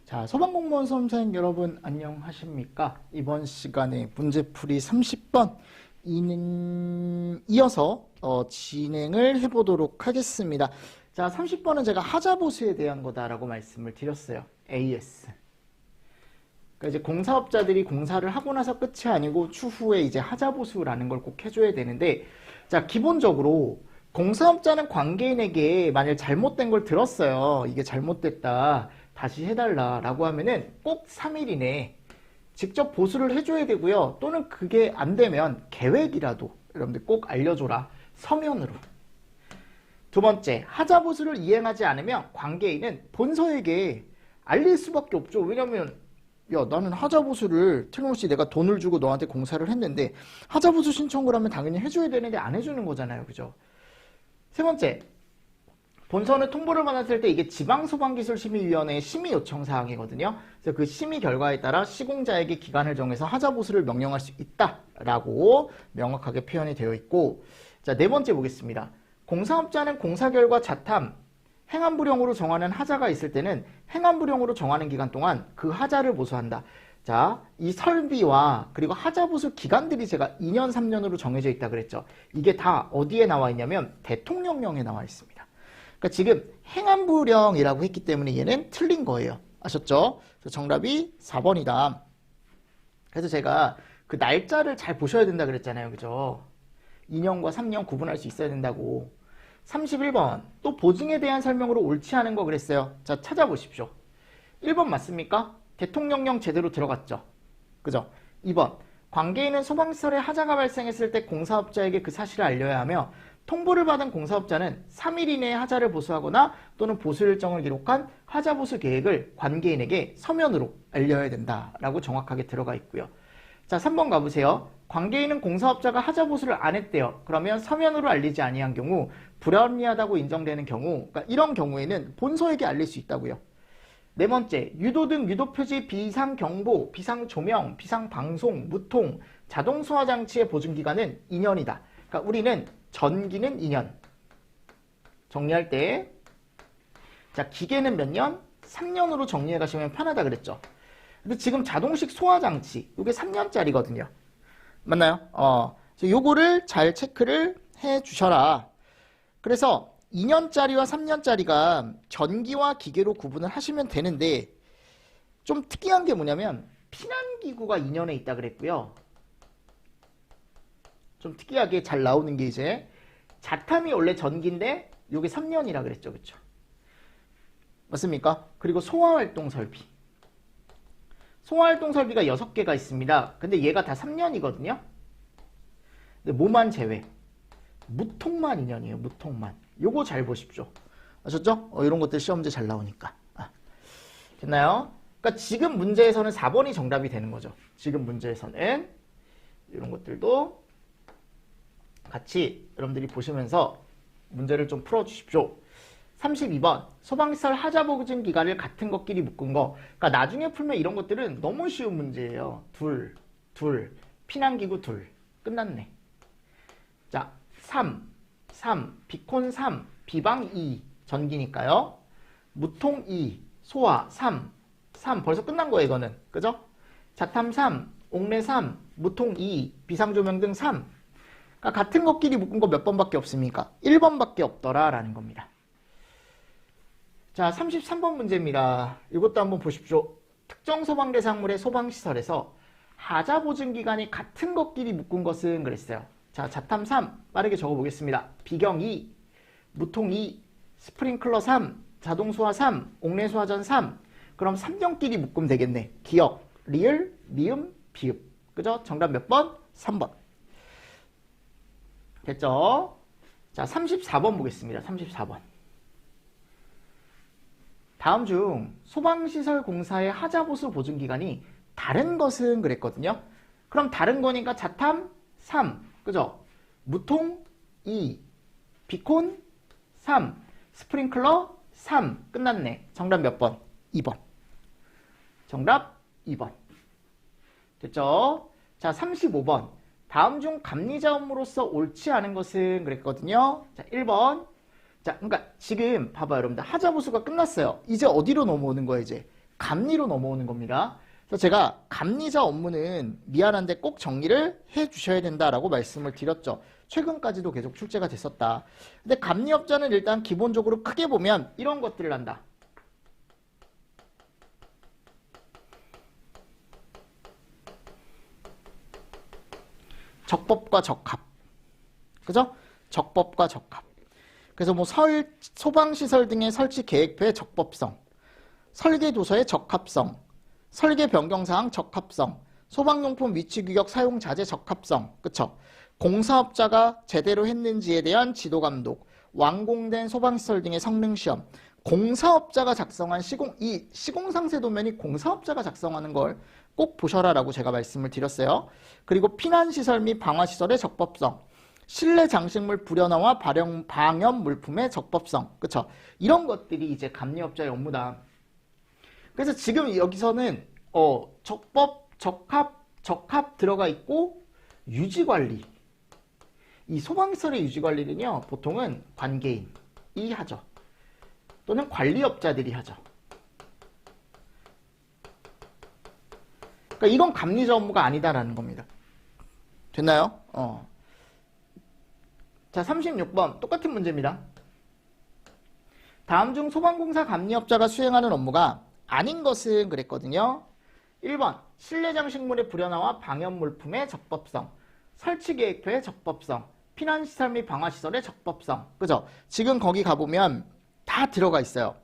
자, 소방공무원 수험생 여러분 안녕하십니까? 이번 시간에 문제풀이 30번 이어서 진행을 해보도록 하겠습니다. 자, 30번은 제가 하자보수에 대한 거다라고 말씀을 드렸어요. AS. 그러니까 이제 공사업자들이 공사를 하고 나서 끝이 아니고 추후에 이제 하자보수라는 걸 꼭 해줘야 되는데, 자, 기본적으로 공사업자는 관계인에게 만약 잘못된 걸 들었어요. 이게 잘못됐다. 다시 해달라 라고 하면은 꼭 3일 이내에 직접 보수를 해줘야 되고요. 또는 그게 안 되면 계획이라도 여러분들 꼭 알려줘라. 서면으로. 두 번째, 하자보수를 이행하지 않으면 관계인은 본서에게 알릴 수밖에 없죠. 왜냐면 야, 나는 하자보수를 틀림없이 내가 돈을 주고 너한테 공사를 했는데 하자보수 신청을 하면 당연히 해줘야 되는데 안 해주는 거잖아요. 그죠? 세 번째, 본서는 통보를 받았을 때 이게 지방소방기술심의위원회의 심의 요청 사항이거든요. 그래서 그 심의 결과에 따라 시공자에게 기간을 정해서 하자보수를 명령할 수 있다라고 명확하게 표현이 되어 있고, 자, 네 번째 보겠습니다. 공사업자는 공사 결과 자탐, 행안부령으로 정하는 하자가 있을 때는 행안부령으로 정하는 기간 동안 그 하자를 보수한다. 자, 이 설비와 그리고 하자보수 기간들이 제가 2년, 3년으로 정해져 있다 그랬죠. 이게 다 어디에 나와 있냐면 대통령령에 나와 있습니다. 그러니까 지금 행안부령이라고 했기 때문에 얘는 틀린 거예요. 아셨죠? 그래서 정답이 4번이다. 그래서 제가 그 날짜를 잘 보셔야 된다 그랬잖아요. 그죠? 2년과 3년 구분할 수 있어야 된다고. 31번. 또 보증에 대한 설명으로 옳지 않은 거 그랬어요. 자, 찾아보십시오. 1번 맞습니까? 대통령령 제대로 들어갔죠. 그죠? 2번. 관계인은 소방시설에 하자가 발생했을 때 공사업자에게 그 사실을 알려야 하며 통보를 받은 공사업자는 3일 이내에 하자를 보수하거나 또는 보수 일정을 기록한 하자보수 계획을 관계인에게 서면으로 알려야 된다라고 정확하게 들어가 있고요. 자, 3번 가보세요. 관계인은 공사업자가 하자보수를 안 했대요. 그러면 서면으로 알리지 아니한 경우 불합리하다고 인정되는 경우, 그러니까 이런 경우에는 본서에게 알릴 수 있다고요. 네 번째, 유도등, 유도표지, 비상경보, 비상조명, 비상방송, 무통, 자동소화장치의 보증기간은 2년이다. 그러니까 우리는 전기는 2년. 정리할 때, 자, 기계는 몇 년? 3년으로 정리해 가시면 편하다 그랬죠. 근데 지금 자동식 소화장치, 이게 3년짜리거든요. 맞나요? 요거를 잘 체크를 해 주셔라. 그래서 2년짜리와 3년짜리가 전기와 기계로 구분을 하시면 되는데, 좀 특이한 게 뭐냐면, 피난기구가 2년에 있다 그랬고요. 좀 특이하게 잘 나오는 게 이제 자탐이 원래 전기인데 요게 3년이라 그랬죠. 그쵸? 맞습니까? 그리고 소화활동 설비. 소화활동 설비가 6개가 있습니다. 근데 얘가 다 3년이거든요. 근데 뭐만 제외. 무통만 2년이에요. 무통만. 요거 잘 보십시오. 아셨죠? 이런 것들 시험제 잘 나오니까. 됐나요? 그러니까 지금 문제에서는 4번이 정답이 되는 거죠. 지금 문제에서는 이런 것들도 같이 여러분들이 보시면서 문제를 좀 풀어주십시오. 32번 소방시설 하자보증 기간을 같은 것끼리 묶은 거. 그러니까 나중에 풀면 이런 것들은 너무 쉬운 문제예요. 둘, 피난기구 둘. 끝났네. 자, 3, 비콘 3, 비방 2, 전기니까요. 무통 2, 소화 3 벌써 끝난 거예요, 이거는. 그죠? 자탐 3, 옥내 3, 무통 2, 비상조명 등 3. 그러니까 같은 것끼리 묶은 거 몇 번밖에 없습니까? 1번밖에 없더라 라는 겁니다. 자, 33번 문제입니다. 이것도 한번 보십시오. 특정 소방 대상물의 소방시설에서 하자보증기간이 같은 것끼리 묶은 것은 그랬어요. 자, 자탐 3 빠르게 적어보겠습니다. 비경 2, 무통 2, 스프링클러 3, 자동소화 3, 옥내소화전 3. 그럼 3경끼리 묶으면 되겠네. 기억, 리을, 미음, 비읍. 그죠? 정답 몇 번? 3번. 됐죠? 자, 34번 보겠습니다. 34번. 다음 중 소방시설 공사의 하자보수 보증기간이 다른 것은 그랬거든요. 그럼 다른 거니까 자탐 3, 그죠? 무통 2, 비콘 3, 스프링클러 3. 끝났네. 정답 몇 번? 2번. 정답 2번. 됐죠? 자, 35번. 다음 중 감리자 업무로서 옳지 않은 것은 그랬거든요. 자, 1번. 자, 그러니까 지금 봐봐요, 여러분들. 하자보수가 끝났어요. 이제 어디로 넘어오는 거예요, 이제? 감리로 넘어오는 겁니다. 그래서 제가 감리자 업무는 미안한데 꼭 정리를 해 주셔야 된다라고 말씀을 드렸죠. 최근까지도 계속 출제가 됐었다. 근데 감리업자는 일단 기본적으로 크게 보면 이런 것들을 한다. 적법과 적합. 그죠? 적법과 적합. 그래서 뭐 소방시설 등의 설치 계획표의 적법성, 설계도서의 적합성, 설계 변경사항 적합성, 소방용품 위치규격 사용 자재 적합성, 그쵸? 공사업자가 제대로 했는지에 대한 지도감독, 완공된 소방시설 등의 성능시험, 공사업자가 작성한 이 시공상세도면이 공사업자가 작성하는 걸 꼭 보셔라라고 제가 말씀을 드렸어요. 그리고 피난시설 및 방화시설의 적법성, 실내 장식물 불연화와 방염 물품의 적법성, 그쵸? 이런 것들이 이제 감리업자의 업무다. 그래서 지금 여기서는 적법, 적합 들어가 있고 유지관리. 이 소방시설의 유지관리는요, 보통은 관계인이 하죠. 또는 관리업자들이 하죠. 그러니까 이건 감리자 업무가 아니다라는 겁니다. 됐나요? 자, 36번 똑같은 문제입니다. 다음 중 소방공사 감리업자가 수행하는 업무가 아닌 것은 그랬거든요. 1번 실내 장식물의 불연화와 방염 물품의 적법성, 설치 계획표의 적법성, 피난시설 및 방화시설의 적법성. 그죠? 지금 거기 가보면 다 들어가 있어요.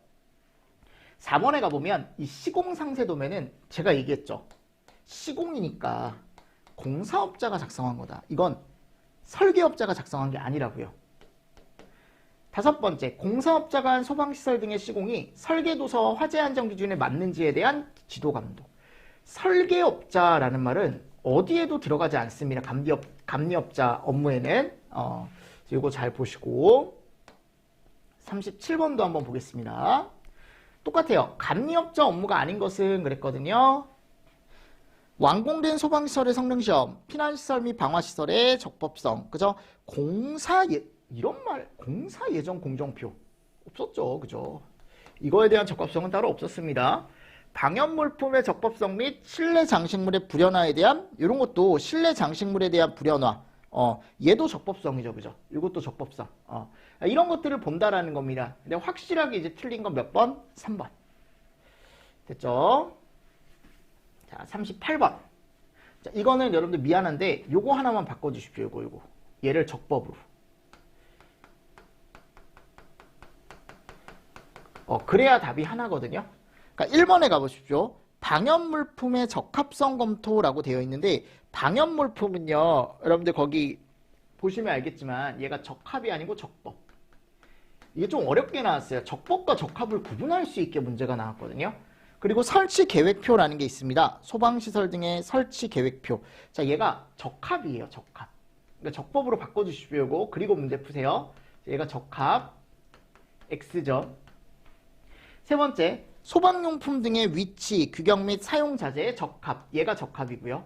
4번에 가보면 이 시공상세도면은 제가 얘기했죠. 시공이니까 공사업자가 작성한 거다. 이건 설계업자가 작성한 게 아니라고요. 5번째, 공사업자가 한 소방시설 등의 시공이 설계도서와 화재 안전 기준에 맞는지에 대한 지도감독. 설계업자라는 말은 어디에도 들어가지 않습니다. 감리업자 업무에는. 이거 잘 보시고 37번도 한번 보겠습니다. 똑같아요. 감리업자 업무가 아닌 것은 그랬거든요. 완공된 소방시설의 성능시험, 피난시설 및 방화시설의 적법성, 그죠? 공사 예정 공정표 없었죠, 그죠? 이거에 대한 적합성은 따로 없었습니다. 방염물품의 적법성 및 실내 장식물의 불연화에 대한 이런 것도 실내 장식물에 대한 불연화, 얘도 적법성이죠, 그죠? 이것도 적법성. 이런 것들을 본다라는 겁니다. 근데 확실하게 이제 틀린 건 몇 번? 3번. 됐죠? 자, 38번. 자, 이거는 여러분들 미안한데 요거 하나만 바꿔주십시오. 요거. 얘를 적법으로. 그래야 답이 하나거든요. 그러니까 1번에 가보십시오. 방염물품의 적합성 검토라고 되어 있는데 방염물품은요. 여러분들 거기 보시면 알겠지만 얘가 적합이 아니고 적법. 이게 좀 어렵게 나왔어요. 적법과 적합을 구분할 수 있게 문제가 나왔거든요. 그리고 설치 계획표라는 게 있습니다. 소방시설 등의 설치 계획표. 자, 얘가 적합이에요. 적합. 그러니까 적법으로 바꿔주십시오. 이거. 그리고 문제 푸세요. 얘가 적합. X점. 세 번째, 소방용품 등의 위치, 규격 및 사용 자재의 적합. 얘가 적합이고요.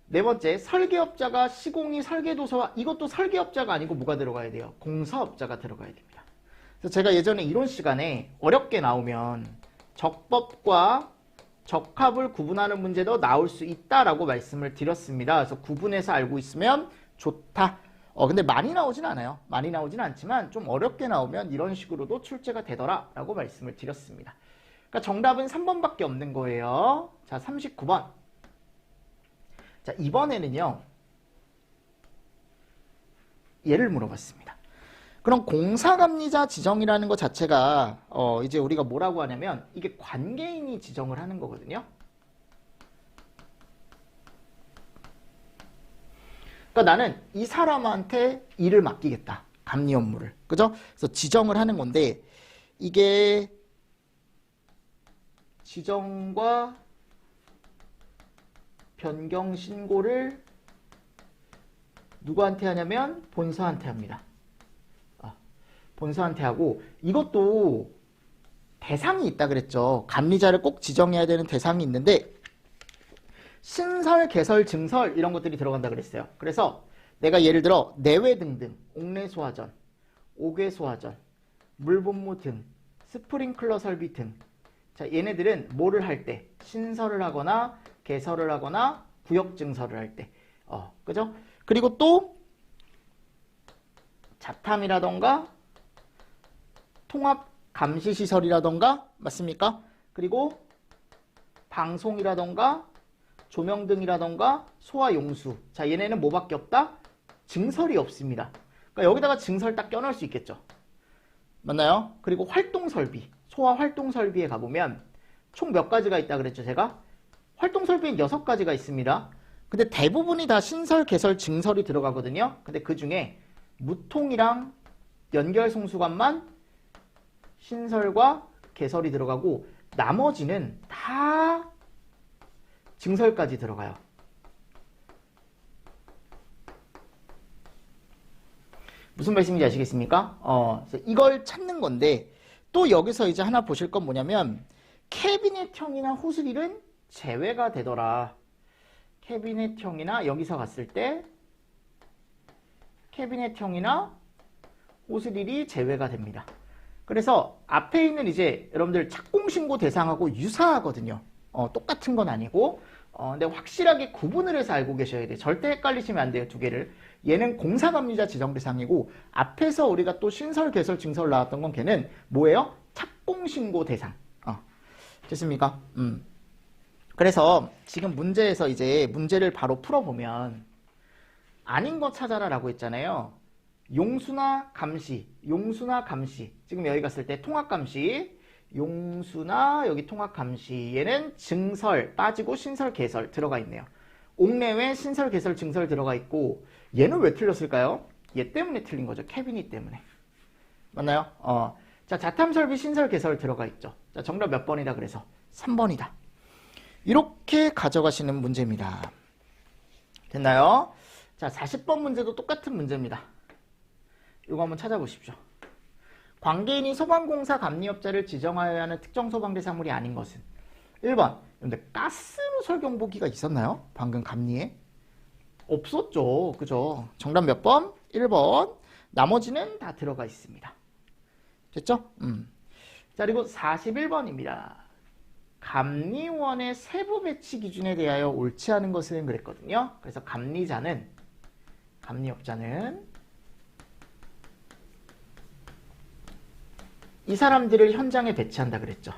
네 번째, 설계업자가 시공이 설계도서와 이것도 설계업자가 아니고 뭐가 들어가야 돼요? 공사업자가 들어가야 됩니다. 그래서 제가 예전에 이론 시간에 어렵게 나오면 적법과 적합을 구분하는 문제도 나올 수 있다라고 말씀을 드렸습니다. 그래서 구분해서 알고 있으면 좋다. 근데 많이 나오진 않아요. 많이 나오진 않지만 좀 어렵게 나오면 이런 식으로도 출제가 되더라 라고 말씀을 드렸습니다. 그러니까 정답은 3번밖에 없는 거예요. 자, 39번. 자, 이번에는요. 얘를 물어봤습니다. 그럼 공사감리자 지정이라는 것 자체가 이제 우리가 뭐라고 하냐면 이게 관계인이 지정을 하는 거거든요. 그러니까 나는 이 사람한테 일을 맡기겠다. 감리 업무를. 그죠? 그래서 지정을 하는 건데 이게 지정과 변경 신고를 누구한테 하냐면 본사한테 합니다. 본사한테 하고 이것도 대상이 있다 그랬죠. 감리자를 꼭 지정해야 되는 대상이 있는데 신설, 개설, 증설 이런 것들이 들어간다 그랬어요. 그래서 내가 예를 들어 내외 등등, 옥내 소화전, 옥외 소화전, 물분무 등, 스프링클러 설비 등 자, 얘네들은 뭐를 할 때? 신설을 하거나 개설을 하거나 구역 증설을 할 때. 그죠? 그리고 또 자탐이라던가 통합 감시 시설이라던가 맞습니까? 그리고 방송이라던가 조명등이라던가 소화용수. 자, 얘네는 뭐밖에 없다? 증설이 없습니다. 그러니까 여기다가 증설 딱 껴넣을 수 있겠죠. 맞나요? 그리고 활동설비. 소화 활동설비에 가보면 총 몇 가지가 있다 그랬죠, 제가? 활동설비는 6가지가 있습니다. 근데 대부분이 다 신설, 개설, 증설이 들어가거든요. 근데 그 중에 무통이랑 연결송수관만 신설과 개설이 들어가고 나머지는 다 증설까지 들어가요. 무슨 말씀인지 아시겠습니까? 이걸 찾는 건데 또 여기서 이제 하나 보실 건 뭐냐면 캐비넷형이나 호스릴은 제외가 되더라. 캐비넷형이나 여기서 갔을 때 캐비넷형이나 호스릴이 제외가 됩니다. 그래서 앞에 있는 이제 여러분들 착공신고 대상하고 유사하거든요. 똑같은 건 아니고 근데 확실하게 구분을 해서 알고 계셔야 돼요. 절대 헷갈리시면 안 돼요. 두 개를. 얘는 공사감리자 지정 대상이고 앞에서 우리가 또 신설, 개설, 증설 나왔던 건 걔는 뭐예요? 착공신고 대상. 됐습니까? 그래서 지금 문제에서 이제 문제를 바로 풀어보면 아닌 거 찾아라 라고 했잖아요. 용수나 감시, 용수나 감시. 지금 여기 갔을 때 통합감시, 용수나 여기 통합감시. 얘는 증설 빠지고 신설, 개설 들어가 있네요. 옥내외 신설, 개설, 증설 들어가 있고 얘는 왜 틀렸을까요? 얘 때문에 틀린 거죠. 캐비닛 때문에. 맞나요? 자, 자탐설비, 신설, 개설 들어가 있죠. 자, 정답 몇 번이다 그래서? 3번이다. 이렇게 가져가시는 문제입니다. 됐나요? 자, 40번 문제도 똑같은 문제입니다. 이거 한번 찾아보십시오. 관계인이 소방공사 감리업자를 지정하여야 하는 특정 소방대상물이 아닌 것은 1번. 근데 가스로설 경보기가 있었나요? 방금 감리에? 없었죠. 그죠? 정답 몇 번? 1번. 나머지는 다 들어가 있습니다. 됐죠? 자, 그리고 41번입니다. 감리원의 세부 배치 기준에 대하여 옳지 않은 것은 그랬거든요. 그래서 감리업자는 이 사람들을 현장에 배치한다 그랬죠.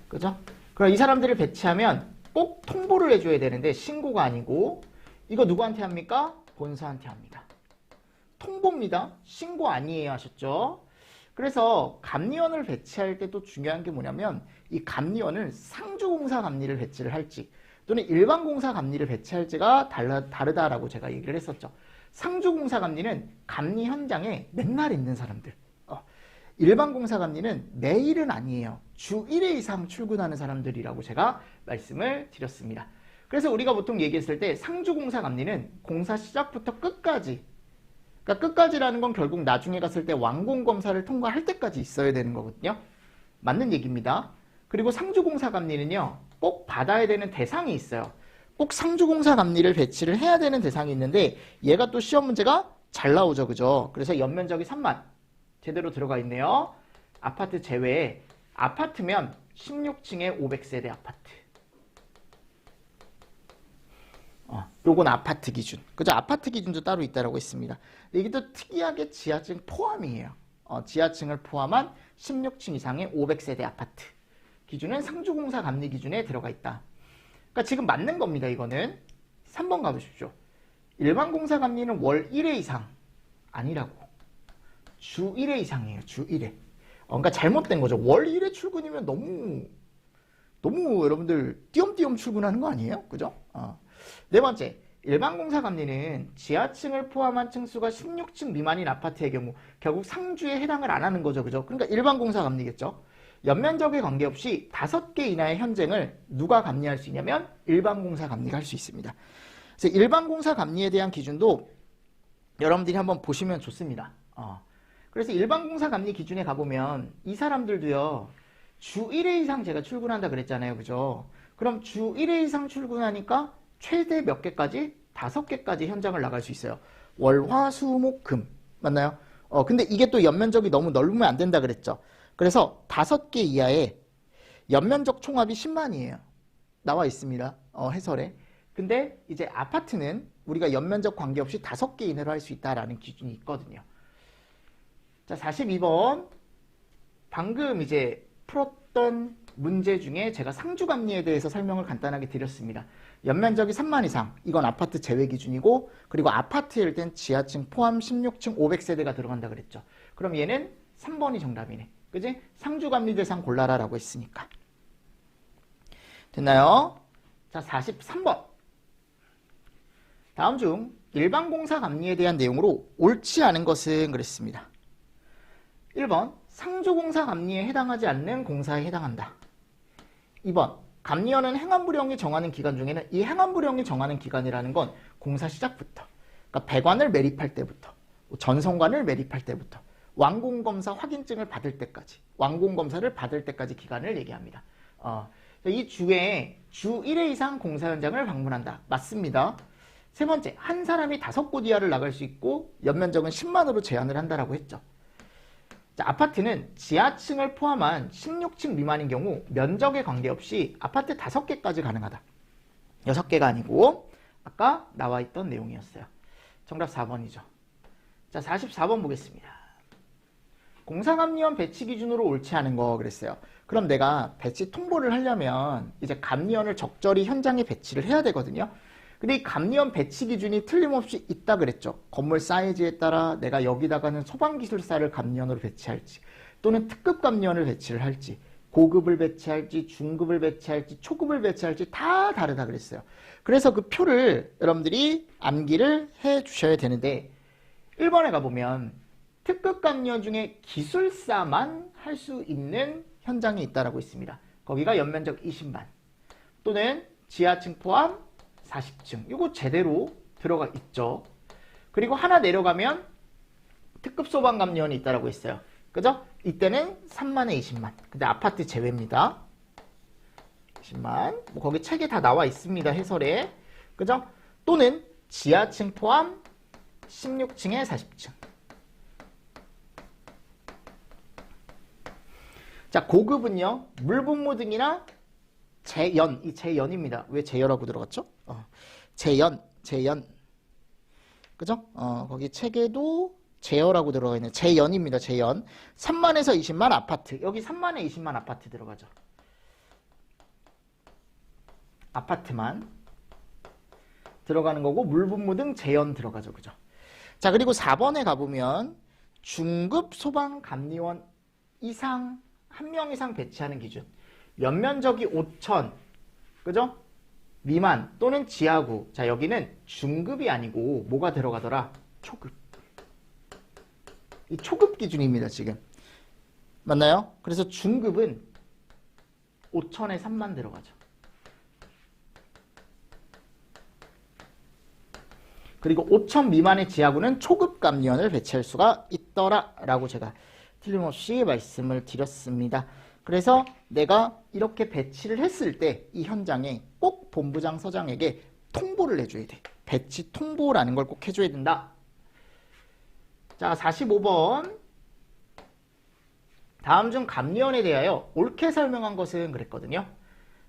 그죠? 그럼 이 사람들을 배치하면 꼭 통보를 해줘야 되는데 신고가 아니고 이거 누구한테 합니까? 본사한테 합니다. 통보입니다. 신고 아니에요 하셨죠? 그래서 감리원을 배치할 때 또 중요한 게 뭐냐면 이 감리원을 상주공사 감리를 배치를 할지 또는 일반공사 감리를 배치할지가 다르다라고 제가 얘기를 했었죠. 상주공사 감리는 감리 현장에 맨날 있는 사람들. 일반공사 감리는 매일은 아니에요. 주 1회 이상 출근하는 사람들이라고 제가 말씀을 드렸습니다. 그래서 우리가 보통 얘기했을 때 상주공사 감리는 공사 시작부터 끝까지, 그러니까 끝까지라는 건 결국 나중에 갔을 때 완공검사를 통과할 때까지 있어야 되는 거거든요. 맞는 얘기입니다. 그리고 상주공사 감리는요, 꼭 받아야 되는 대상이 있어요. 꼭 상주공사 감리를 배치를 해야 되는 대상이 있는데 얘가 또 시험 문제가 잘 나오죠. 그죠? 그래서 연면적이 3만 제대로 들어가 있네요. 아파트 제외에 아파트면 16층에 500세대 아파트. 요건 아파트 기준. 그죠? 아파트 기준도 따로 있다라고 했습니다. 이게 또 특이하게 지하층 포함이에요. 지하층을 포함한 16층 이상의 500세대 아파트. 기준은 상주공사 감리 기준에 들어가 있다. 그러니까 지금 맞는 겁니다. 이거는 3번 가보십시오. 일반공사 감리는 월 1회 이상 아니라고. 주 1회 이상이에요. 주 1회. 그러니까 잘못된 거죠. 월 1회 출근이면 너무 여러분들 띄엄띄엄 출근하는 거 아니에요? 그죠? 네 번째, 일반공사 감리는 지하층을 포함한 층수가 16층 미만인 아파트의 경우 결국 상주에 해당을 안 하는 거죠. 그죠? 그러니까 일반공사 감리겠죠. 연면적에 관계없이 5개 이하의 현장을 누가 감리할 수 있냐면 일반공사 감리가 할 수 있습니다. 그래서 일반공사 감리에 대한 기준도 여러분들이 한번 보시면 좋습니다. 그래서 일반공사 감리 기준에 가보면 이 사람들도요. 주 1회 이상 제가 출근한다 그랬잖아요. 그죠? 그럼 주 1회 이상 출근하니까 최대 몇 개까지? 5개까지 현장을 나갈 수 있어요. 월, 화, 수, 목, 금. 맞나요? 근데 이게 또 연면적이 너무 넓으면 안 된다 그랬죠. 그래서 5개 이하의 연면적 총합이 10만이에요. 나와 있습니다. 해설에. 근데 이제 아파트는 우리가 연면적 관계없이 5개 이내로 할 수 있다라는 기준이 있거든요. 자, 42번. 방금 이제 풀었던 문제 중에 제가 상주감리에 대해서 설명을 간단하게 드렸습니다. 연면적이 3만 이상, 이건 아파트 제외 기준이고, 그리고 아파트일 땐 지하층 포함 16층 500세대가 들어간다 그랬죠. 그럼 얘는 3번이 정답이네. 그지? 상주감리 대상 골라라 라고 했으니까. 됐나요? 자, 43번. 다음 중 일반공사 감리에 대한 내용으로 옳지 않은 것은 그랬습니다. 1번, 상주공사 감리에 해당하지 않는 공사에 해당한다. 2번, 감리원은 행안부령이 정하는 기간 중에는 이 행안부령이 정하는 기간이라는 건 공사 시작부터, 그러니까 배관을 매립할 때부터, 전선관을 매립할 때부터, 완공검사 확인증을 받을 때까지, 완공검사를 받을 때까지 기간을 얘기합니다. 이 주에 주 1회 이상 공사 현장을 방문한다. 맞습니다. 세 번째, 한 사람이 5곳 이하를 나갈 수 있고 연면적은 10만으로 제한을 한다라고 했죠. 자, 아파트는 지하층을 포함한 16층 미만인 경우 면적에 관계없이 아파트 5개까지 가능하다. 6개가 아니고 아까 나와 있던 내용이었어요. 정답 4번이죠. 자, 44번 보겠습니다. 공사감리원 배치 기준으로 옳지 않은 거 그랬어요. 그럼 내가 배치 통보를 하려면 이제 감리원을 적절히 현장에 배치를 해야 되거든요. 근데 이 감리원 배치 기준이 틀림없이 있다 그랬죠. 건물 사이즈에 따라 내가 여기다가는 소방기술사를 감리원으로 배치할지, 또는 특급 감리원을 배치를 할지, 고급을 배치할지, 중급을 배치할지, 초급을 배치할지 다 다르다 그랬어요. 그래서 그 표를 여러분들이 암기를 해 주셔야 되는데, 1번에 가보면 특급 감리원 중에 기술사만 할 수 있는 현장이 있다라고 있습니다. 거기가 연면적 20만, 또는 지하층 포함 40층. 이거 제대로 들어가 있죠. 그리고 하나 내려가면 특급 소방감리원이 있다라고 했어요. 그죠? 이때는 3만에 20만. 근데 아파트 제외입니다. 20만. 뭐 거기 책에 다 나와 있습니다. 해설에. 그죠? 또는 지하층 포함 16층에 40층. 자, 고급은요. 물분무 등이나 재연, 이 재연입니다. 왜 재연하고 들어갔죠? 재연. 그죠? 거기 책에도 재연라고 들어가 있네. 재연입니다. 재연. 3만에서 20만 아파트. 여기 3만에 20만 아파트 들어가죠. 아파트만 들어가는 거고, 물분무 등 재연 들어가죠. 그죠? 자, 그리고 4번에 가보면 중급 소방감리원 이상, 1명 이상 배치하는 기준. 연면적이 5천, 그죠? 미만 또는 지하구. 자, 여기는 중급이 아니고 뭐가 들어가더라? 초급. 이 초급 기준입니다, 지금. 맞나요? 그래서 중급은 5천에 3만 들어가죠. 그리고 5천 미만의 지하구는 초급 감리원을 배치할 수가 있더라 라고 제가 틀림없이 말씀을 드렸습니다. 그래서 내가 이렇게 배치를 했을 때 이 현장에 꼭 본부장 서장에게 통보를 해줘야 돼. 배치 통보라는 걸 꼭 해줘야 된다. 자, 45번. 다음 중 감리원에 대하여 옳게 설명한 것은 그랬거든요.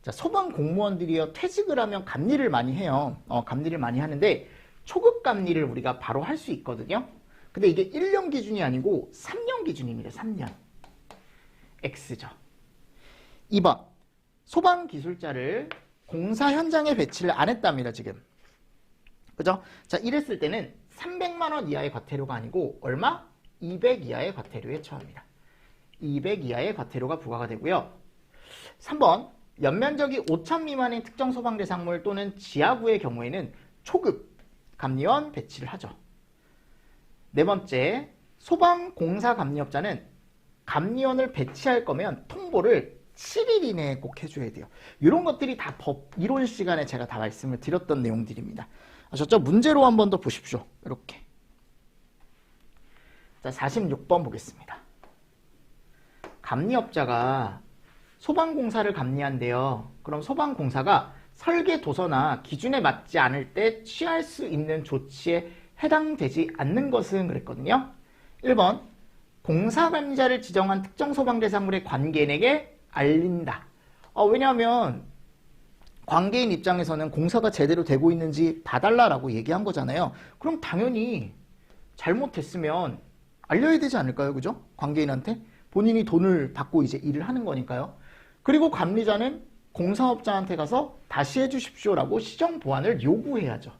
자, 소방 공무원들이요, 퇴직을 하면 감리를 많이 해요. 감리를 많이 하는데 초급 감리를 우리가 바로 할 수 있거든요. 근데 이게 1년 기준이 아니고 3년 기준입니다. 3년. X죠. 2번. 소방기술자를 공사 현장에 배치를 안 했답니다. 지금. 그죠? 자, 이랬을 때는 300만 원 이하의 과태료가 아니고 얼마? 200 이하의 과태료에 처합니다. 200 이하의 과태료가 부과가 되고요. 3번. 연면적이 5천 미만의 특정 소방대상물 또는 지하구의 경우에는 초급 감리원 배치를 하죠. 네 번째. 소방공사 감리업자는 감리원을 배치할 거면 통보를 7일 이내에 꼭 해줘야 돼요. 이런 것들이 다 법 이론 시간에 제가 다 말씀을 드렸던 내용들입니다. 아셨죠? 문제로 한 번 더 보십시오. 이렇게. 자, 46번 보겠습니다. 감리업자가 소방공사를 감리한대요. 그럼 소방공사가 설계 도서나 기준에 맞지 않을 때 취할 수 있는 조치에 해당되지 않는 것은 그랬거든요. 1번 공사관리자를 지정한 특정 소방 대상물의 관계인에게 알린다. 왜냐하면 관계인 입장에서는 공사가 제대로 되고 있는지 봐달라라고 얘기한 거잖아요. 그럼 당연히 잘못됐으면 알려야 되지 않을까요? 그죠? 관계인한테 본인이 돈을 받고 이제 일을 하는 거니까요. 그리고 관리자는 공사업자한테 가서 다시 해주십시오라고 시정 보완을 요구해야죠.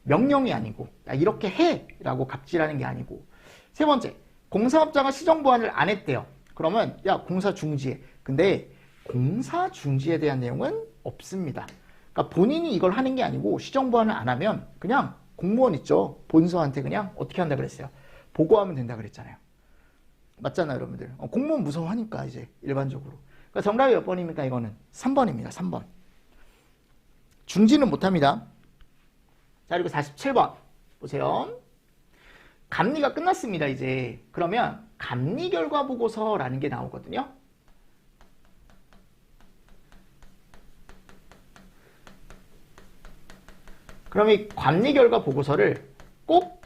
명령이 아니고 야, 이렇게 해 라고 갑질하는 게 아니고. 세 번째, 공사업자가 시정 보완을 안 했대요. 그러면 야 공사 중지해. 근데 공사 중지에 대한 내용은 없습니다. 그러니까 본인이 이걸 하는 게 아니고 시정 보완을 안 하면 그냥 공무원 있죠. 본서한테 그냥 어떻게 한다 그랬어요. 보고하면 된다 그랬잖아요. 맞잖아요, 여러분들. 공무원 무서워하니까 이제 일반적으로. 그러니까 정답이 몇 번입니까? 이거는 3번입니다. 3번. 중지는 못합니다. 자, 그리고 47번 보세요. 감리가 끝났습니다. 이제 그러면 감리 결과 보고서라는 게 나오거든요. 그럼 이 감리 결과 보고서를 꼭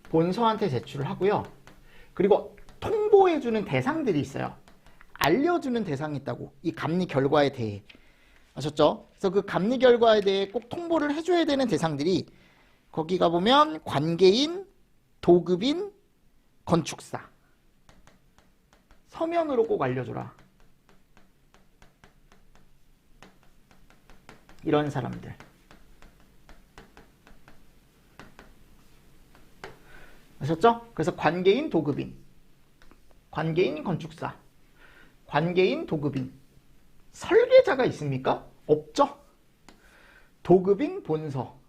본서한테 제출을 하고요. 그리고 통보해주는 대상들이 있어요. 알려주는 대상이 있다고. 이 감리 결과에 대해. 아셨죠? 그래서 그 감리 결과에 대해 꼭 통보를 해줘야 되는 대상들이 거기 가보면 관계인, 도급인, 건축사. 서면으로 꼭 알려줘라. 이런 사람들. 아셨죠? 그래서 관계인, 도급인, 관계인, 건축사, 관계인, 도급인. 설계자가 있습니까? 없죠? 도급인, 본서.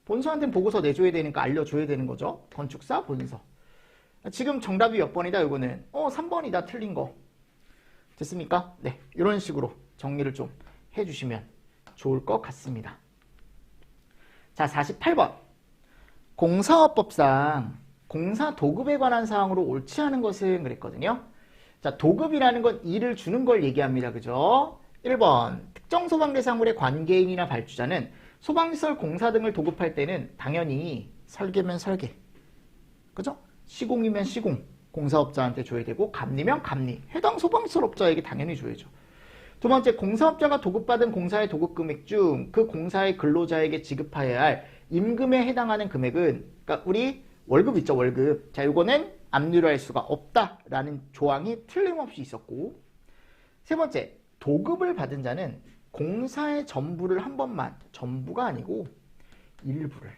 본서한테는 보고서 내줘야 되니까 알려줘야 되는 거죠. 건축사, 본서. 지금 정답이 몇 번이다? 이거는 3번이다. 틀린 거. 됐습니까? 네, 이런 식으로 정리를 좀 해주시면 좋을 것 같습니다. 자, 48번. 공사업법상 공사 도급에 관한 사항으로 옳지 않은 것은 그랬거든요. 자, 도급이라는 건 일을 주는 걸 얘기합니다. 그죠? 1번 특정 소방 대상물의 관계인이나 발주자는 소방시설 공사 등을 도급할 때는 당연히 설계면 설계, 그죠? 시공이면 시공, 공사업자한테 줘야 되고 감리면 감리, 해당 소방시설업자에게 당연히 줘야죠. 두 번째, 공사업자가 도급받은 공사의 도급 금액 중 그 공사의 근로자에게 지급하여야 할 임금에 해당하는 금액은, 그러니까 우리 월급 있죠, 월급. 자, 이거는 압류를 할 수가 없다라는 조항이 틀림없이 있었고, 세 번째, 도급을 받은 자는 공사의 전부를 한 번만, 전부가 아니고 일부를.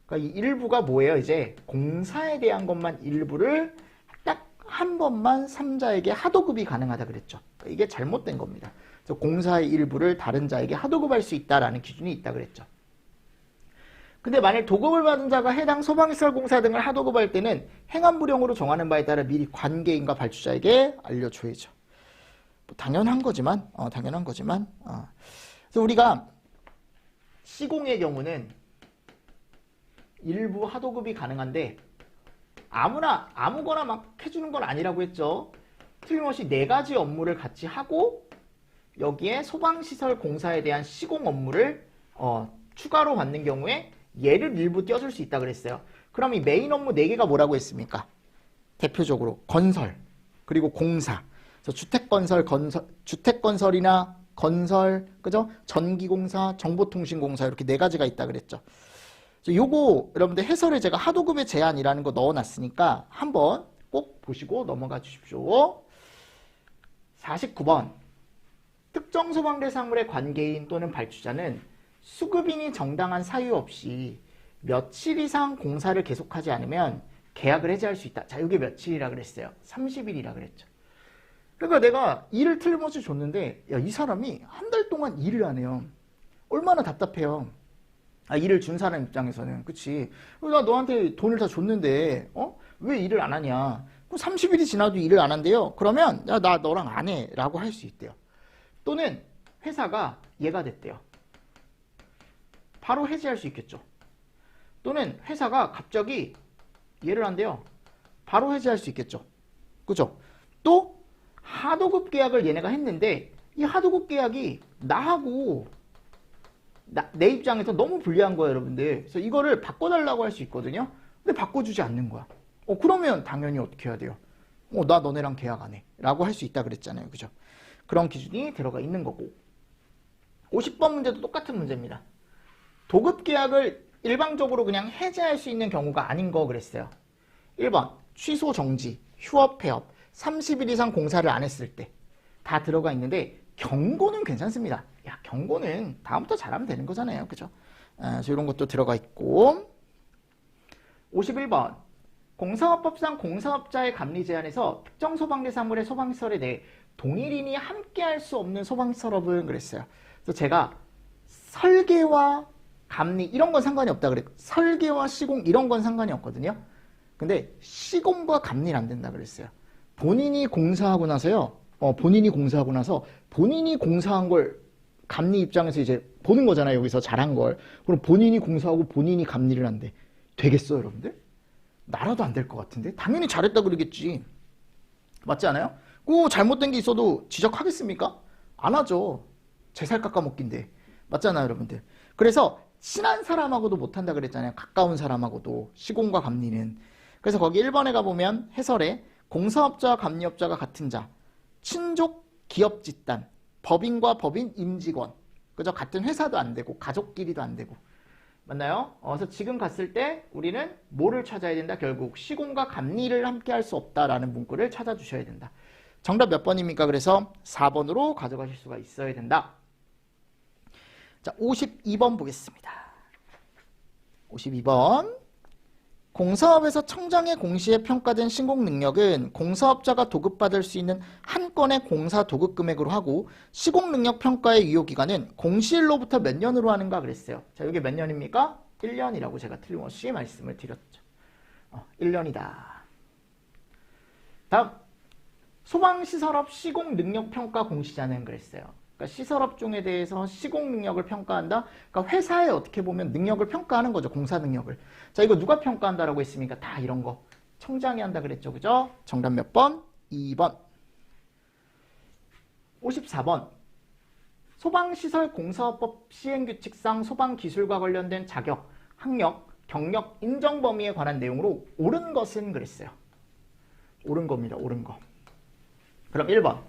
그러니까 이 일부가 뭐예요? 이제 공사에 대한 것만 일부를 딱 한 번만 삼자에게 하도급이 가능하다 그랬죠. 그러니까 이게 잘못된 겁니다. 그래서 공사의 일부를 다른 자에게 하도급할 수 있다라는 기준이 있다 그랬죠. 근데 만일 도급을 받은 자가 해당 소방시설 공사 등을 하도급할 때는 행안부령으로 정하는 바에 따라 미리 관계인과 발주자에게 알려줘야죠. 뭐 당연한 거지만, 그래서 우리가 시공의 경우는 일부 하도급이 가능한데 아무거나 막 해주는 건 아니라고 했죠. 틀림없이 4가지 업무를 같이 하고 여기에 소방시설 공사에 대한 시공 업무를 추가로 받는 경우에 얘를 일부 떼어줄 수 있다 그랬어요. 그럼 이 메인 업무 4개가 뭐라고 했습니까? 대표적으로 건설, 그리고 공사. 그래서 주택건설이나 건설, 그죠? 전기공사, 정보통신공사 이렇게 4가지가 있다 그랬죠. 요거 여러분들 해설에 제가 하도급의 제한이라는 거 넣어놨으니까 한번 꼭 보시고 넘어가 주십시오. 49번. 특정 소방 대상물의 관계인 또는 발주자는 수급인이 정당한 사유 없이 며칠 이상 공사를 계속하지 않으면 계약을 해지할 수 있다. 자, 이게 며칠이라 그랬어요? 30일이라 그랬죠. 그러니까 내가 일을 틀림없이 줬는데 야, 이 사람이 한 달 동안 일을 안 해요. 얼마나 답답해요. 일을 준 사람 입장에서는. 그치? 나 너한테 돈을 다 줬는데 왜 일을 안 하냐? 30일이 지나도 일을 안 한대요. 그러면 야, 나 너랑 안 해 라고 할 수 있대요. 또는 회사가 얘가 됐대요. 바로 해지할 수 있겠죠. 또는 회사가 갑자기 얘를 한대요. 바로 해지할 수 있겠죠. 그죠? 또 하도급 계약을 얘네가 했는데 이 하도급 계약이 나하고 내 입장에서 너무 불리한 거예요, 여러분들. 그래서 이거를 바꿔달라고 할 수 있거든요. 근데 바꿔주지 않는 거야. 그러면 당연히 어떻게 해야 돼요? 나 너네랑 계약 안 해. 라고 할 수 있다 그랬잖아요. 그죠? 그런 기준이 들어가 있는 거고. 50번 문제도 똑같은 문제입니다. 도급 계약을 일방적으로 그냥 해제할 수 있는 경우가 아닌 거 그랬어요. 1번 취소 정지, 휴업 폐업, 30일 이상 공사를 안 했을 때 다 들어가 있는데 경고는 괜찮습니다. 야, 경고는 다음부터 잘하면 되는 거잖아요. 그죠? 그래서 이런 것도 들어가 있고. 51번 공사업법상 공사업자의 감리 제한에서 특정 소방대사물의 소방시설에 대해 동일인이 함께할 수 없는 소방시설업은 그랬어요. 그래서 제가 설계와 감리 이런 건 상관이 없다 그랬고 설계와 시공 이런 건 상관이 없거든요. 근데 시공과 감리는 안 된다 그랬어요. 본인이 공사하고 나서요. 본인이 공사하고 나서 본인이 공사한 걸 감리 입장에서 이제 보는 거잖아요. 여기서 잘한 걸. 그럼 본인이 공사하고 본인이 감리를 한대. 되겠어요, 여러분들? 나라도 안 될 것 같은데? 당연히 잘했다 그러겠지. 맞지 않아요? 잘못된 게 있어도 지적하겠습니까? 안 하죠. 제 살 깎아먹기인데. 맞잖아요, 여러분들. 그래서 친한 사람하고도 못한다 그랬잖아요. 가까운 사람하고도. 시공과 감리는. 그래서 거기 1번에 가보면 해설에 공사업자와 감리업자가 같은 자, 친족 기업 집단, 법인과 법인 임직원. 그죠? 같은 회사도 안 되고 가족끼리도 안 되고. 맞나요? 그래서 지금 갔을 때 우리는 뭐를 찾아야 된다? 결국 시공과 감리를 함께 할 수 없다라는 문구를 찾아주셔야 된다. 정답 몇 번입니까? 그래서 4번으로 가져가실 수가 있어야 된다. 자, 52번 보겠습니다. 52번. 공사업에서 청장의 공시에 평가된 신공 능력은 공사업자가 도급받을 수 있는 한 건의 공사 도급 금액으로 하고 시공 능력 평가의 유효기간은 공시일로부터 몇 년으로 하는가 그랬어요. 자, 이게 몇 년입니까? 1년이라고 제가 틀림없이 말씀을 드렸죠. 1년이다. 다음, 소방시설업 시공 능력 평가 공시자는 그랬어요. 그러니까 시설업종에 대해서 시공 능력을 평가한다. 그러니까 회사에 어떻게 보면 능력을 평가하는 거죠. 공사 능력을. 자, 이거 누가 평가한다라고 했습니까? 다 이런 거. 청장이 한다 그랬죠. 그죠? 정답 몇 번? 2번. 54번. 소방시설 공사업법 시행규칙상 소방기술과 관련된 자격, 학력, 경력 인정 범위에 관한 내용으로 옳은 것은 그랬어요. 옳은 겁니다. 옳은 거. 그럼 1번.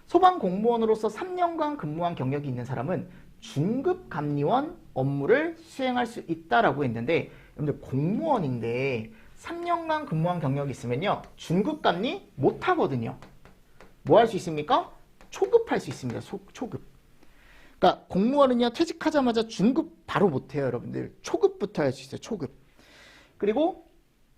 소방공무원으로서 3년간 근무한 경력이 있는 사람은 중급 감리원 업무를 수행할 수 있다라고 했는데, 여러분들 공무원인데 3년간 근무한 경력이 있으면요 중급 감리 못 하거든요. 뭐 할 수 있습니까? 초급할 수 있습니다. 초급. 그러니까 공무원은요 퇴직하자마자 중급 바로 못 해요, 여러분들. 초급부터 할 수 있어요. 초급. 그리고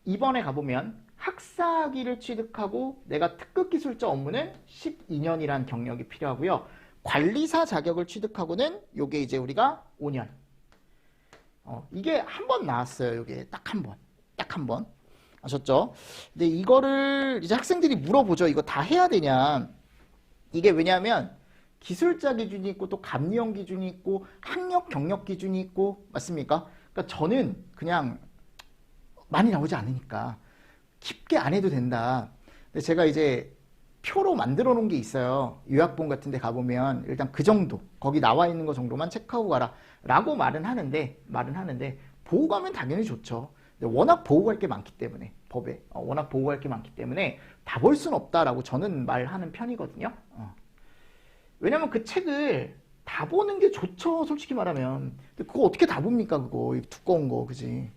2번에 가보면 학사학위를 취득하고 내가 특급 기술자 업무는 12년이란 경력이 필요하고요. 관리사 자격을 취득하고는 요게 이제 우리가 5년. 이게 한 번 나왔어요. 요게 딱 한 번. 딱 한 번. 아셨죠? 근데 이거를 이제 학생들이 물어보죠. 이거 다 해야 되냐. 이게 왜냐하면 기술자 기준이 있고 또 감리원 기준이 있고 학력 경력 기준이 있고 맞습니까? 그러니까 저는 그냥 많이 나오지 않으니까 깊게 안 해도 된다. 근데 제가 이제 표로 만들어 놓은 게 있어요. 요약본 같은 데 가보면 일단 그 정도, 거기 나와 있는 거 정도만 체크하고 가라 라고 말은 하는데 보고 가면 당연히 좋죠. 근데 워낙 보고 갈 게 많기 때문에 법에 워낙 보고 갈 게 많기 때문에 다 볼 수는 없다라고 저는 말하는 편이거든요. 왜냐면 그 책을 다 보는 게 좋죠. 솔직히 말하면. 근데 그거 어떻게 다 봅니까? 그거 두꺼운 거, 그지?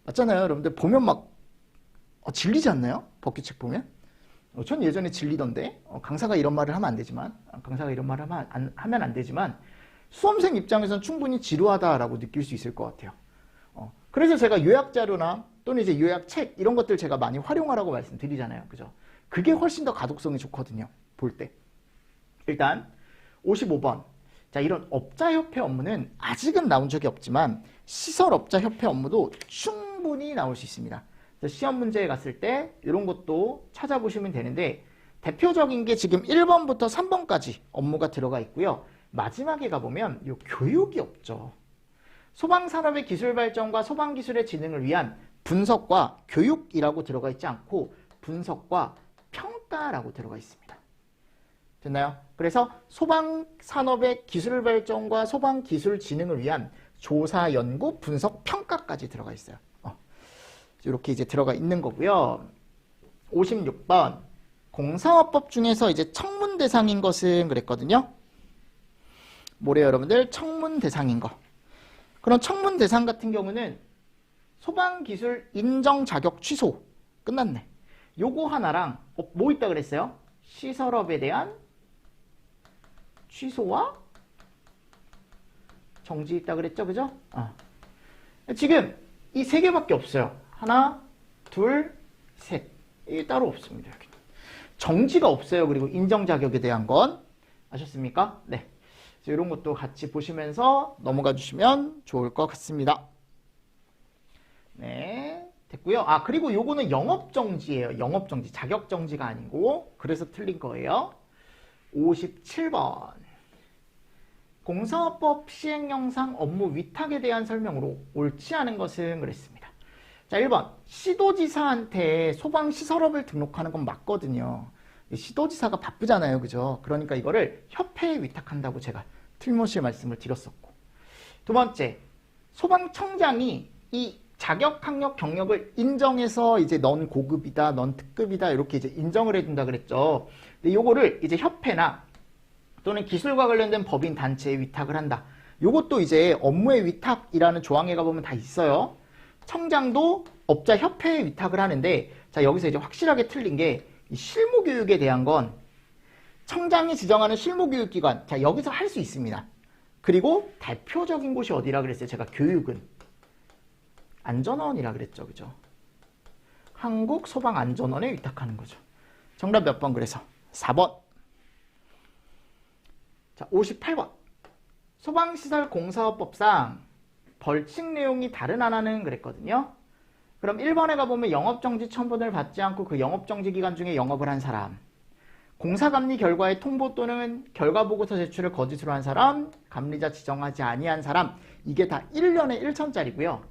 맞잖아요. 여러분들 보면 막 질리지 않나요? 법규책 보면? 전 예전에 질리던데 강사가 이런 말을 하면 안 되지만 하면 안 되지만 수험생 입장에서는 충분히 지루하다라고 느낄 수 있을 것 같아요. 그래서 제가 요약자료나 또는 이제 요약책 이런 것들 제가 많이 활용하라고 말씀드리잖아요. 그죠? 그게 훨씬 더 가독성이 좋거든요. 볼 때. 일단 55번. 자, 이런 업자협회 업무는 아직은 나온 적이 없지만 시설업자협회 업무도 충분히 나올 수 있습니다. 시험 문제에 갔을 때 이런 것도 찾아보시면 되는데 대표적인 게 지금 1번부터 3번까지 업무가 들어가 있고요. 마지막에 가보면 이 교육이 없죠. 소방산업의 기술 발전과 소방기술의 진흥을 위한 분석과 교육이라고 들어가 있지 않고 분석과 평가라고 들어가 있습니다. 됐나요? 그래서 소방산업의 기술 발전과 소방기술 진흥을 위한 조사, 연구, 분석, 평가까지 들어가 있어요. 이렇게 이제 들어가 있는 거고요. 56번. 공사업법 중에서 이제 청문 대상인 것은 그랬거든요. 뭐래요, 여러분들? 청문 대상인 거. 그런 청문 대상 같은 경우는 소방기술 인정 자격 취소. 끝났네. 요거 하나랑 뭐 있다 그랬어요? 시설업에 대한 취소와 정지 있다 그랬죠, 그죠? 지금 이 세 개밖에 없어요. 하나, 둘, 셋. 이게 따로 없습니다. 여기. 정지가 없어요. 그리고 인정 자격에 대한 건 아셨습니까? 네. 이런 것도 같이 보시면서 넘어가 주시면 좋을 것 같습니다. 네. 됐고요. 그리고 요거는 영업정지예요. 영업정지. 자격정지가 아니고. 그래서 틀린 거예요. 57번. 공사업법 시행령상 업무 위탁에 대한 설명으로 옳지 않은 것은 그랬습니다. 자, 1번. 시도지사한테 소방시설업을 등록하는 건 맞거든요. 시도지사가 바쁘잖아요. 그죠? 그러니까 이거를 협회에 위탁한다고 제가 틀림없이 말씀을 드렸었고. 두 번째. 소방청장이 이 자격, 학력, 경력을 인정해서 이제 넌 고급이다, 넌 특급이다 이렇게 이제 인정을 해준다 그랬죠. 근데 요거를 이제 협회나 또는 기술과 관련된 법인 단체에 위탁을 한다. 요것도 이제 업무의 위탁이라는 조항에 가보면 다 있어요. 청장도 업자 협회에 위탁을 하는데, 자, 여기서 이제 확실하게 틀린 게 이 실무교육에 대한 건 청장이 지정하는 실무교육기관, 자, 여기서 할 수 있습니다. 그리고 대표적인 곳이 어디라 그랬어요? 제가 교육은 안전원이라 그랬죠. 그죠? 한국소방안전원에 위탁하는 거죠. 정답 몇 번 그래서? 4번. 자, 58번. 소방시설공사업법상 벌칙 내용이 다른 하나는 그랬거든요. 그럼 1번에 가보면 영업정지 처분을 받지 않고 그 영업정지 기간 중에 영업을 한 사람, 공사감리 결과의 통보 또는 결과보고서 제출을 거짓으로 한 사람, 감리자 지정하지 아니한 사람, 이게 다 1년에 1천짜리고요.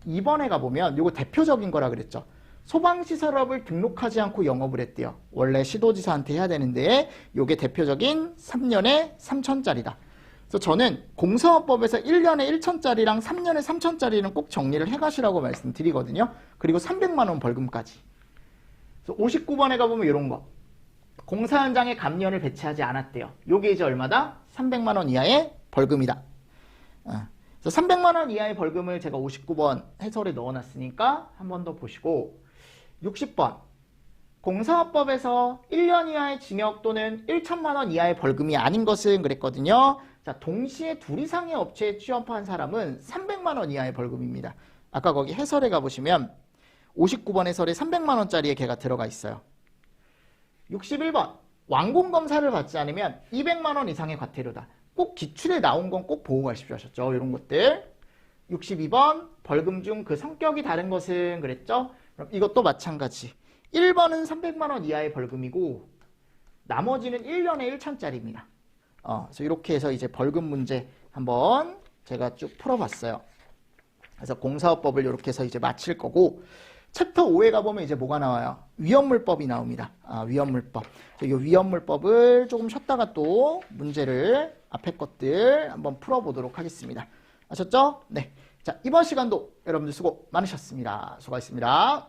2번에 가보면 이거 대표적인 거라 그랬죠. 소방시설업을 등록하지 않고 영업을 했대요. 원래 시도지사한테 해야 되는데 이게 대표적인 3년에 3천짜리다. 그래서 저는 공사업법에서 1년에 1천짜리랑 3년에 3천짜리는 꼭 정리를 해가시라고 말씀드리거든요. 그리고 300만 원 벌금까지. 그래서 59번에 가보면 이런 거. 공사 현장에 감리원을 배치하지 않았대요. 요게 이제 얼마다? 300만 원 이하의 벌금이다. 그래서 300만 원 이하의 벌금을 제가 59번 해설에 넣어놨으니까 한 번 더 보시고, 60번. 공사업법에서 1년 이하의 징역 또는 1천만 원 이하의 벌금이 아닌 것은 그랬거든요. 자, 동시에 둘 이상의 업체에 취업한 사람은 300만 원 이하의 벌금입니다. 아까 거기 해설에 가보시면 59번 해설에 300만 원짜리의 개가 들어가 있어요. 61번. 완공검사를 받지 않으면 200만 원 이상의 과태료다. 꼭 기출에 나온 건 꼭 보고 가십시오 하셨죠. 이런 것들. 62번. 벌금 중 그 성격이 다른 것은 그랬죠. 그럼 이것도 마찬가지. 1번은 300만 원 이하의 벌금이고 나머지는 1년에 1천짜리입니다. 그래서 이렇게 해서 이제 벌금 문제 한번 제가 쭉 풀어봤어요. 그래서 공사업법을 이렇게 해서 이제 마칠 거고, 챕터 5에 가보면 이제 뭐가 나와요? 위험물법이 나옵니다. 위험물법. 이 위험물법을 조금 쉬었다가 또 문제를 앞에 것들 한번 풀어보도록 하겠습니다. 아셨죠? 네. 자, 이번 시간도 여러분들 수고 많으셨습니다. 수고하셨습니다.